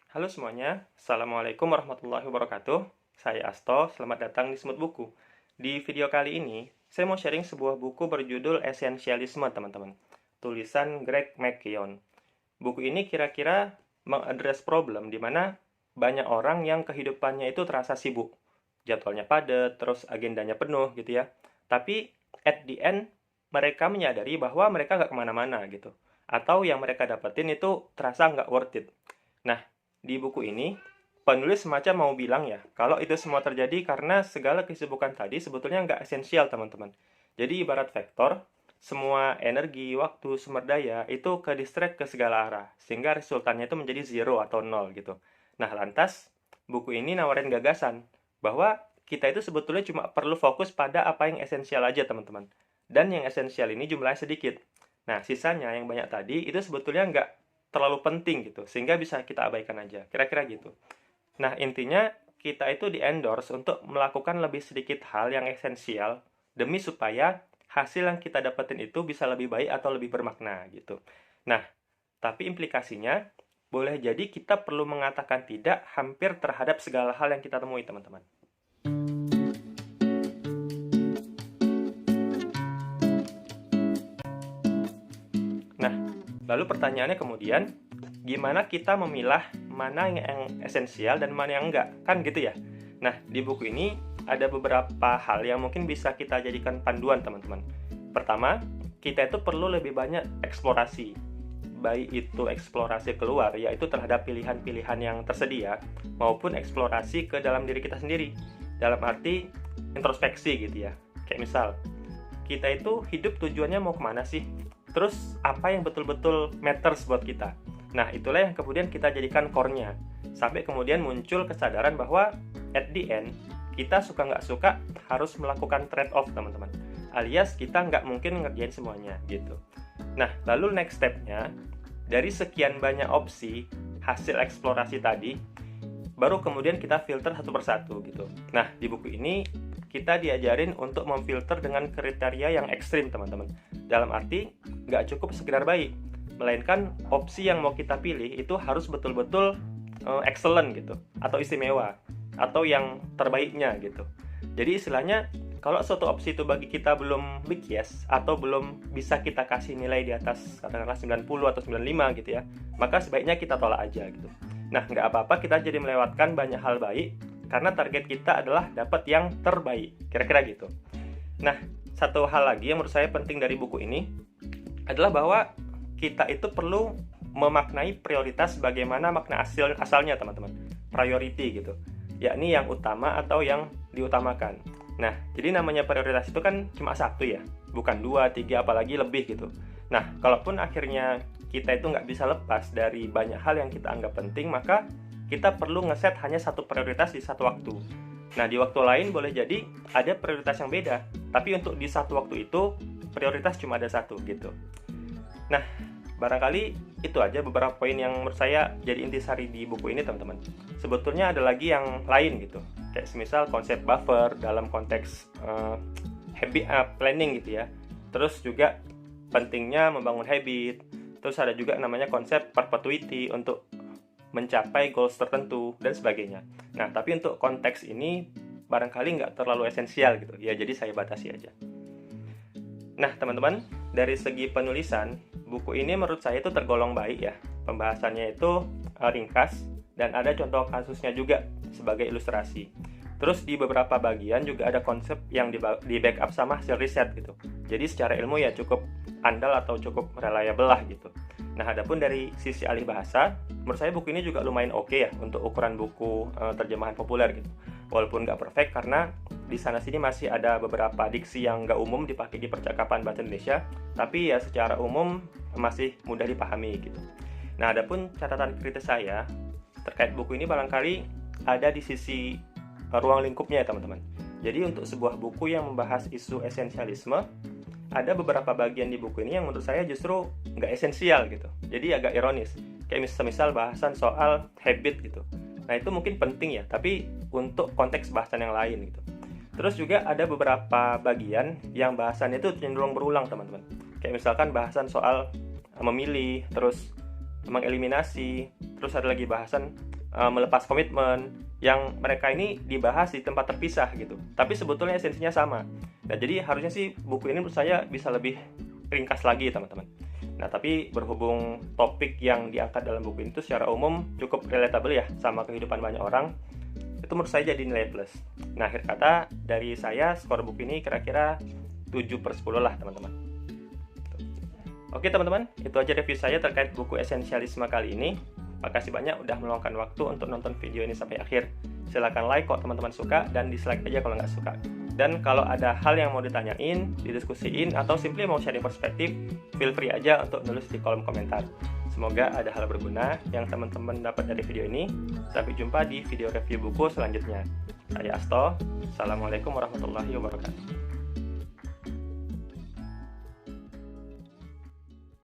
Halo semuanya, Assalamualaikum warahmatullahi wabarakatuh. Saya Asto, selamat datang di Semut Buku. Di video kali ini, saya mau sharing sebuah buku berjudul Esensialisme, teman-teman. Tulisan Greg McKeown. Buku ini kira-kira mengadres problem di mana banyak orang yang kehidupannya itu terasa sibuk. Jadwalnya padat, terus agendanya penuh gitu ya. Tapi at the end, mereka menyadari bahwa mereka nggak kemana-mana gitu. Atau yang mereka dapetin itu terasa nggak worth it. Nah, di buku ini, penulis semacam mau bilang ya, kalau itu semua terjadi karena segala kesibukan tadi sebetulnya nggak esensial, teman-teman. Jadi ibarat vektor, semua energi, waktu, sumber daya itu ke distract ke segala arah, sehingga resultannya itu menjadi zero atau nol gitu. Nah, lantas, buku ini nawarin gagasan, bahwa kita itu sebetulnya cuma perlu fokus pada apa yang esensial aja, teman-teman. Dan yang esensial ini jumlahnya sedikit. Nah, sisanya yang banyak tadi itu sebetulnya nggak terlalu penting gitu, sehingga bisa kita abaikan aja, kira-kira gitu. Nah, intinya kita itu di-endorse untuk melakukan lebih sedikit hal yang esensial, demi supaya hasil yang kita dapetin itu bisa lebih baik atau lebih bermakna gitu. Nah, tapi implikasinya, boleh jadi kita perlu mengatakan tidak hampir terhadap segala hal yang kita temui, teman-teman. Nah, lalu pertanyaannya kemudian, gimana kita memilah mana yang esensial dan mana yang enggak? Kan gitu ya? Nah, di buku ini ada beberapa hal yang mungkin bisa kita jadikan panduan, teman-teman. Pertama, kita itu perlu lebih banyak eksplorasi. Baik itu eksplorasi keluar, yaitu terhadap pilihan-pilihan yang tersedia, maupun eksplorasi ke dalam diri kita sendiri. Dalam arti introspeksi gitu ya. Kayak misal, kita itu hidup tujuannya mau kemana sih? Terus apa yang betul-betul matters buat kita? Nah, itulah yang kemudian kita jadikan core-nya. Sampai kemudian muncul kesadaran bahwa at the end, kita suka nggak suka harus melakukan trade-off, teman-teman. Alias kita nggak mungkin ngerjain semuanya, gitu. Nah, lalu next step-nya, dari sekian banyak opsi hasil eksplorasi tadi, baru kemudian kita filter satu persatu, gitu. Nah, di buku ini, kita diajarin untuk memfilter dengan kriteria yang ekstrim, teman-teman. Dalam arti, nggak cukup sekedar baik, melainkan opsi yang mau kita pilih itu harus betul-betul excellent gitu, atau istimewa, atau yang terbaiknya gitu. Jadi istilahnya, kalau suatu opsi itu bagi kita belum big yes, atau belum bisa kita kasih nilai di atas katakanlah 90 atau 95 gitu ya, maka sebaiknya kita tolak aja gitu. Nah, nggak apa-apa kita jadi melewatkan banyak hal baik, karena target kita adalah dapat yang terbaik, kira-kira gitu. Nah, satu hal lagi yang menurut saya penting dari buku ini adalah bahwa kita itu perlu memaknai prioritas bagaimana makna asalnya, teman-teman. Priority gitu. Yakni yang utama atau yang diutamakan. Nah, jadi namanya prioritas itu kan cuma satu ya, bukan dua, tiga, apalagi lebih gitu. Nah, kalaupun akhirnya kita itu nggak bisa lepas dari banyak hal yang kita anggap penting, maka kita perlu ngeset hanya satu prioritas di satu waktu. Nah, di waktu lain boleh jadi ada prioritas yang beda, tapi untuk di satu waktu itu, prioritas cuma ada satu gitu. Nah, barangkali itu aja beberapa poin yang menurut saya jadi intisari di buku ini, teman-teman. Sebetulnya ada lagi yang lain gitu. Kayak semisal konsep buffer dalam konteks habit planning gitu ya. Terus juga pentingnya membangun habit. Terus ada juga namanya konsep perpetuity untuk mencapai goals tertentu dan sebagainya. Nah, tapi untuk konteks ini barangkali nggak terlalu esensial gitu. Ya, jadi saya batasi aja. Nah, teman-teman, dari segi penulisan, buku ini menurut saya itu tergolong baik ya. Pembahasannya itu ringkas dan ada contoh kasusnya juga sebagai ilustrasi. Terus di beberapa bagian juga ada konsep yang di backup sama hasil riset gitu. Jadi secara ilmu ya cukup andal atau cukup reliable lah gitu. Nah, adapun dari sisi alih bahasa, menurut saya buku ini juga lumayan oke ya untuk ukuran buku terjemahan populer gitu. Walaupun nggak perfect karena di sana sini masih ada beberapa diksi yang nggak umum dipakai di percakapan bahasa Indonesia, tapi ya secara umum masih mudah dipahami gitu. Nah, adapun catatan kritis saya terkait buku ini barangkali ada di sisi ruang lingkupnya ya, teman-teman. Jadi untuk sebuah buku yang membahas isu esensialisme, ada beberapa bagian di buku ini yang menurut saya justru nggak esensial gitu. Jadi agak ironis. Kayak misal bahasan soal habit gitu. Nah, itu mungkin penting ya, tapi untuk konteks bahasan yang lain gitu. Terus juga ada beberapa bagian yang bahasannya itu cenderung berulang, teman-teman. Kayak misalkan bahasan soal memilih, terus mengeliminasi, terus ada lagi bahasan melepas komitmen, yang mereka ini dibahas di tempat terpisah gitu, tapi sebetulnya esensinya sama. Nah, jadi harusnya sih buku ini menurut saya bisa lebih ringkas lagi teman-teman. Nah, tapi berhubung topik yang diangkat dalam buku itu secara umum cukup relatable ya sama kehidupan banyak orang, itu menurut saya jadi nilai plus. Nah, akhir kata dari saya, skor buku ini kira-kira 7/10 lah teman-teman. Oke teman-teman, itu aja review saya terkait buku Esensialisme kali ini. Makasih banyak udah meluangkan waktu untuk nonton video ini sampai akhir. Silahkan like kalau teman-teman suka, dan dislike aja kalau nggak suka. Dan kalau ada hal yang mau ditanyain, didiskusiin, atau simply mau sharing perspektif, feel free aja untuk nulis di kolom komentar. Semoga ada hal berguna yang teman-teman dapat dari video ini. Sampai jumpa di video review buku selanjutnya. Saya Asto, Assalamualaikum warahmatullahi wabarakatuh.